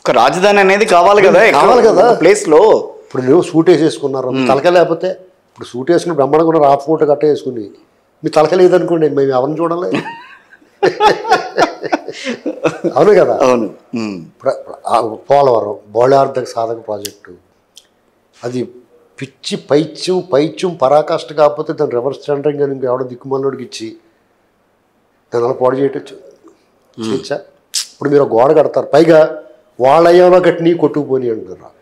ఒక రాజధాని అనేది కావాలి కదా ప్లేస్లో. ఇప్పుడు నువ్వు సూట్ వేసేసుకున్నారు తలకాయ, లేకపోతే ఇప్పుడు సూట్ వేసుకుని బ్రహ్మాండంగా ఉన్నారు, ఆ ఫోటో గట్ట వేసుకుని మీ తలకాయ లేదనుకోండి మేము ఎవరిని చూడాలి? అవును కదా. అవును. పోలవరం బౌళార్థక సాధక ప్రాజెక్టు, అది పిచ్చి పైత్యం పరాకాష్ట, కాకపోతే దాన్ని రివర్స్ టెండరింగ్ అని ఎవడో దిక్కుమల్లోడికి ఇచ్చి దాని అలా పాడు చేయటచ్చు. ఇప్పుడు మీరు గోడ కడతారు, పైగా వాళ్ళ అయ్యంలో కట్టి కొట్టుకుపోని అంటున్నారు.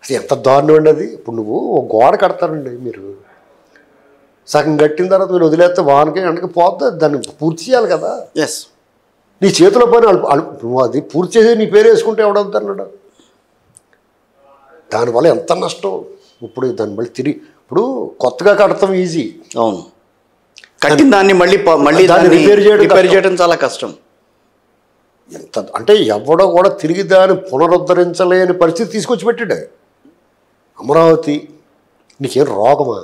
అసలు ఎంత దారుణం అండి అది. ఇప్పుడు నువ్వు ఒక గోడ కడతారండి, మీరు సగం కట్టిన తర్వాత మీరు వదిలేస్తే వానకి ఎండకి పోతే దాన్ని పూర్తి చేయాలి కదా. ఎస్, నీ చేతిలో పని నువ్వు అది పూర్తి చేసి నీ పేరు వేసుకుంటే ఎవడవుతాడు? దానివల్ల ఎంత నష్టం. ఇప్పుడు దాన్ని మళ్ళీ ఇప్పుడు కొత్తగా కడతాం ఈజీ. అవును, కట్టిన దాన్ని మళ్ళీ దాన్ని రిపేర్ చేయడం చాలా కష్టం. ఎంత అంటే ఎవడో కూడా తిరిగి దాన్ని పునరుద్ధరించలేని పరిస్థితి తీసుకొచ్చి పెట్టాడు. అమరావతి నీకేం రోగమా?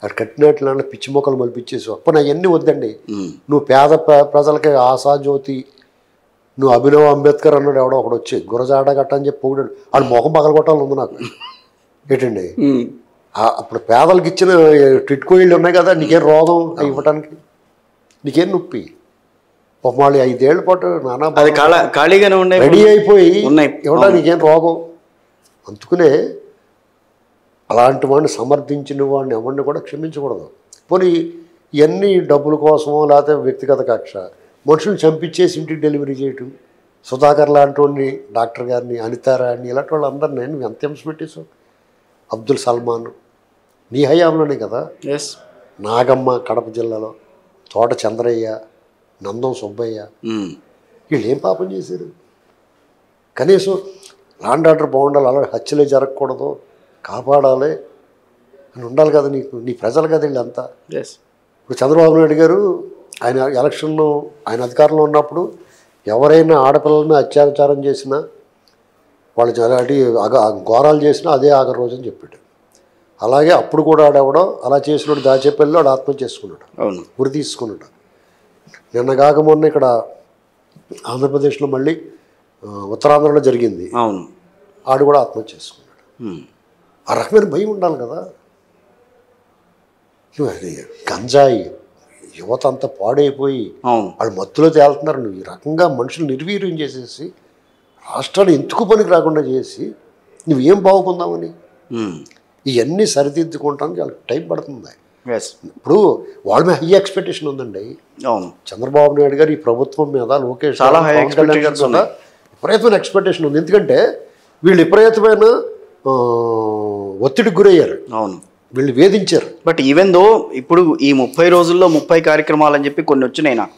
అక్కడ కట్టినట్లు పిచ్చి మొక్కలు మలిపించేసి అప్పుడు అవన్నీ వద్దండి. నువ్వు పేద ప్రజలకి ఆశాజ్యోతి, నువ్వు అభినవ్ అంబేద్కర్ అన్నాడు ఎవడో ఒకడు వచ్చి గురజాడ గట్ట అని చెప్పి పొగిడాడు. వాడు మొహం పగలగొట్టాలని ఉంది నాకు. ఏంటండి అప్పుడు పేదలకు ఇచ్చిన టిట్కో ఇళ్ళు ఉన్నాయి కదా, నీకేం రోగం అవి ఇవ్వటానికి? నీకేం నొప్పి? వాళ్ళు 5 ఏళ్ల పాటు నానా ఖాళీగానే ఉండే రెడీ అయిపోయి ఇవ్వడానికి నీకేం రోగం? అందుకునే అలాంటి వాడిని సమర్థించిన వాడిని ఎవరిని కూడా క్షమించకూడదు. పోనీ ఇవన్నీ డబ్బుల కోసమో లేకపోతే వ్యక్తిగత కక్ష, మనుషులు చంపించేసి ఇంటికి డెలివరీ చేయటం, సుధాకర్ లాంటి వాడిని, డాక్టర్ గారిని, అనితారాన్ని, ఇలాంటి వాళ్ళందరినీ నువ్వు ఎంత హింస పెట్టేసావు. అబ్దుల్ సల్మాన్ నీ హయాంలోనే కదా. నాగమ్మ కడప జిల్లాలో, తోట చంద్రయ్య, నందం సుబ్బయ్య, వీళ్ళు ఏం పాపం చేశారు? కనీసం లాండ్ ఆర్డర్ బాగుండాలి, అలా హత్యలే జరగకూడదు, కాపాడాలి అని ఉండాలి కదా నీకు. నీ ప్రజలు కదా వీళ్ళంతా. ఇప్పుడు చంద్రబాబు నాయుడు గారు ఆయన ఎలక్షన్లో ఆయన అధికారంలో ఉన్నప్పుడు ఎవరైనా ఆడపిల్లల మీద అత్యాచారం చేసినా, వాళ్ళు అలాంటి ఘోరాలు చేసినా అదే ఆఖరి రోజు అని చెప్పాడు. అలాగే అప్పుడు కూడా ఆడెవడో అలా చేసినాడు, దాచేపల్లిలో ఆడు ఆత్మహత్య చేసుకున్నాడు, ఉరి తీసుకున్నాడు. నిన్న కాక మొన్న ఇక్కడ ఆంధ్రప్రదేశ్లో మళ్ళీ ఉత్తరాంధ్రలో జరిగింది, ఆడు కూడా ఆత్మహత్య చేసుకున్నాడు. ఆ రకమైన భయం ఉండాలి కదా. గంజాయి యువత అంతా పాడైపోయి వాళ్ళు మత్తులో తేలుతున్నారు. నువ్వు ఈ రకంగా మనుషులు నిర్వీర్యం చేసేసి రాష్ట్రాన్ని ఎందుకు పనికి రాకుండా చేసి నువ్వేం బాగుకుందామని ఇవన్నీ సరిదిద్దుకోవటానికి వాళ్ళకి టైం పడుతుంది. ఇప్పుడు వాళ్ళ మీద హై ఎక్స్పెక్టేషన్ ఉందండి. చంద్రబాబు నాయుడు గారు ఈ ప్రభుత్వం మీద, లోకేష్ మీద విపరీతమైన ఎక్స్పెక్టేషన్ ఉంది. ఎందుకంటే వీళ్ళు విపరీతమైన ఒత్తిడికి గురయ్యారు, వీళ్ళు వేధించారు. బట్ ఈవెన్ దో ఇప్పుడు ఈ 30 రోజుల్లో 30 కార్యక్రమాలు అని చెప్పి కొన్ని వచ్చినాయి నాకు.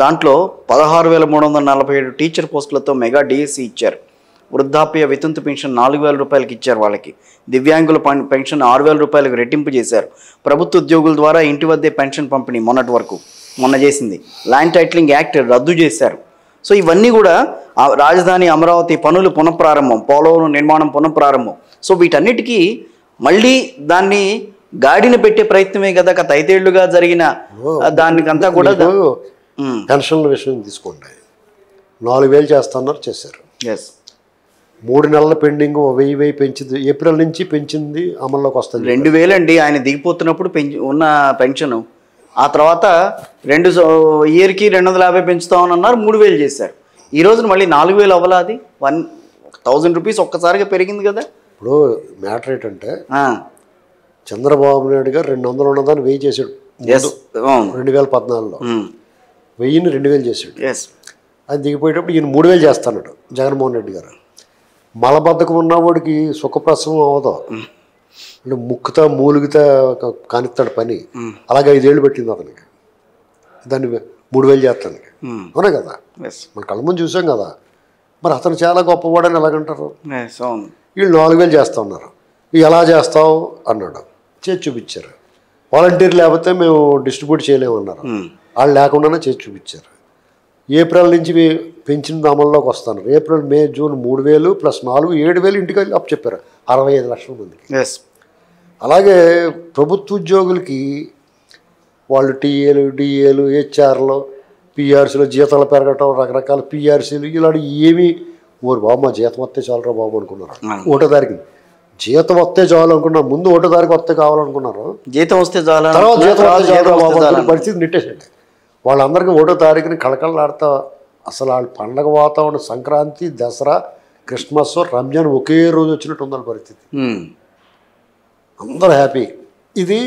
దాంట్లో 16,347 టీచర్ పోస్టులతో మెగా డిఎస్సి ఇచ్చారు. వృద్ధాప్య వితంతు పెన్షన్ 4,000 రూపాయలకి ఇచ్చారు వాళ్ళకి. దివ్యాంగుల పెన్షన్ 6,000 రూపాయలకు రెట్టింపు చేశారు. ప్రభుత్వ ఉద్యోగుల ద్వారా ఇంటి వద్దే పెన్షన్ పంపిణీ మొన్న చేసింది. ల్యాండ్ టైటిలింగ్ యాక్ట్ రద్దు చేశారు. సో ఇవన్నీ కూడా రాజధాని అమరావతి పనులు పునఃప్రారంభం, పోలవరం నిర్మాణం పునఃప్రారంభం. సో వీటన్నిటికీ మళ్ళీ దాన్ని గాడిన పెట్టే ప్రయత్నమే కదా గత 5 ఏళ్లుగా జరిగిన దానికంతా కూడా. పెన్షన్ల విషయం తీసుకోండి, 4,000 చేస్తున్నారు, చేశారు. 3 నెలల పెండింగ్ 1,000 పెంచింది, ఏప్రిల్ నుంచి పెంచింది అమల్లోకి వస్తుంది. 2,000 అండి ఆయన దిగిపోతున్నప్పుడు ఉన్న పెన్షను. ఆ తర్వాత 2 ఇయర్కి 250 పెంచుతామని అన్నారు, 3,000 చేశారు. ఈ రోజున మళ్ళీ 4,000 అవ్వాలా? అది 1,000 రూపీస్ ఒక్కసారిగా పెరిగింది కదా. ఇప్పుడు మ్యాటర్ ఏంటంటే చంద్రబాబు నాయుడు గారు 200 ఉన్నదాన్ని 1000 చేశాడు 2014లో. 1000ని 2,000 చేశాడు. అది దిగిపోయేటప్పుడు ఈయన 3,000 చేస్తున్నాడు జగన్మోహన్ రెడ్డి గారు. మలబద్ధకం ఉన్నవాడికి సుఖప్రసవం అవ్వదు, అంటే ముక్కుతా మూలుగుతా కానిస్తాడు పని. అలాగే 5 ఏళ్ళు పెట్టింది అతనికి, దాన్ని 3,000 చేస్తానికి. అవునా కదా, మన కళ్ళ ముందు చూసాం కదా. మరి అతను చాలా గొప్పవాడని ఎలాగంటారు? వీళ్ళు 4,000 చేస్తూ ఉన్నారు. ఎలా చేస్తావు అన్నాడు, చేసి చూపించారు. వాలంటీర్ లేకపోతే మేము డిస్ట్రిబ్యూట్ చేయలేమన్నారు, వాళ్ళు లేకుండానే చేసి చూపించారు. ఏప్రిల్ నుంచి పెంచిన అమల్లోకి వస్తాను. ఏప్రిల్, మే, జూన్ 3,000 ప్లస్ 4 7,000 ఇంటికి వెళ్ళి అప్పు చెప్పారు 65 లక్షల మందికి. అలాగే ప్రభుత్వ ఉద్యోగులకి వాళ్ళు టీఏలు, డిఏలు, హెచ్ఆర్లు, పిఆర్సీలు జీతాలు పెరగటం, రకరకాల పిఆర్సీలు, ఇలాంటి ఏమీ ఊరు బాబు మా జీతం వస్తే చాలరా బాబు అనుకున్నారు. 1వ తారీఖు జీతం వస్తే చాలు అనుకున్నారు. ముందు 1వ తారీఖు వస్తే కావాలనుకున్నారు. జీతం వస్తే చాలా తర్వాత జీతం వస్తే చాలరా బాబు అనుకున్న పరిస్థితి నెట్టేసండి. వాళ్ళందరికీ 1వ తారీఖుని కళకళలాడుతా అసలు వాళ్ళ పండగ వాతావరణం సంక్రాంతి, దసరా, క్రిస్మస్, రంజాన్ ఒకే రోజు వచ్చినట్టు ఉండాలి పరిస్థితి. అందరూ హ్యాపీ. ఇది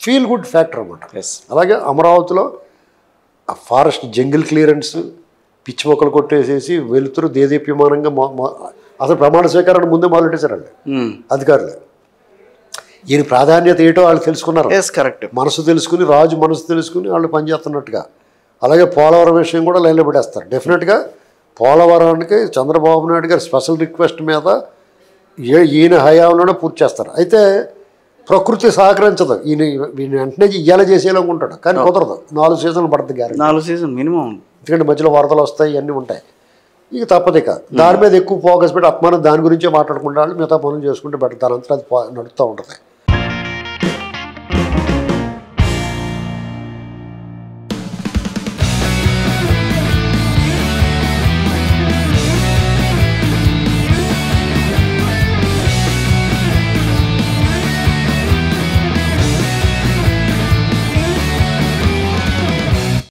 ఫీల్ గుడ్ ఫ్యాక్టర్ అన్నమాట. అలాగే అమరావతిలో ఆ ఫారెస్ట్ జంగిల్ క్లియరెన్స్, పిచ్చి మొక్కలు కొట్టేసేసి వెలుతురు దేదీప్యమానంగా అసలు ప్రమాణ స్వీకారాన్ని ముందే మొదలెట్టేశారండి అధికారులు. ఈయన ప్రాధాన్యత ఏంటో వాళ్ళు తెలుసుకున్నారు. కరెక్ట్. మనసు తెలుసుకుని, రాజు మనసు తెలుసుకుని వాళ్ళు పనిచేస్తున్నట్టుగా. అలాగే పోలవరం విషయం కూడా లైన్లో పెట్టేస్తారు. డెఫినెట్గా పోలవరానికి చంద్రబాబు నాయుడు గారు స్పెషల్ రిక్వెస్ట్ మీద ఈయన హయాంలోనే పూర్తి చేస్తారు. అయితే ప్రకృతి సహకరించదు. ఈయన వెంటనే ఇయ్యాల చేసేయాలనుకుంటాడు, కానీ కుదరదు. 4 సీజన్లు పడుతుంది గ్యారెంటీ. 4 season minimum. ఎందుకంటే మధ్యలో వరదలు వస్తాయి, ఇవన్నీ ఉంటాయి. ఇక తప్పదు. ఇక దాని మీద ఎక్కువ ఫోకస్ పెట్టి అత్మానం దాని గురించే మాట్లాడుకుంటారు. మిగతా పనులు చేసుకుంటే బెటర్. దానంతా అది నడుస్తూ ఉంటుంది.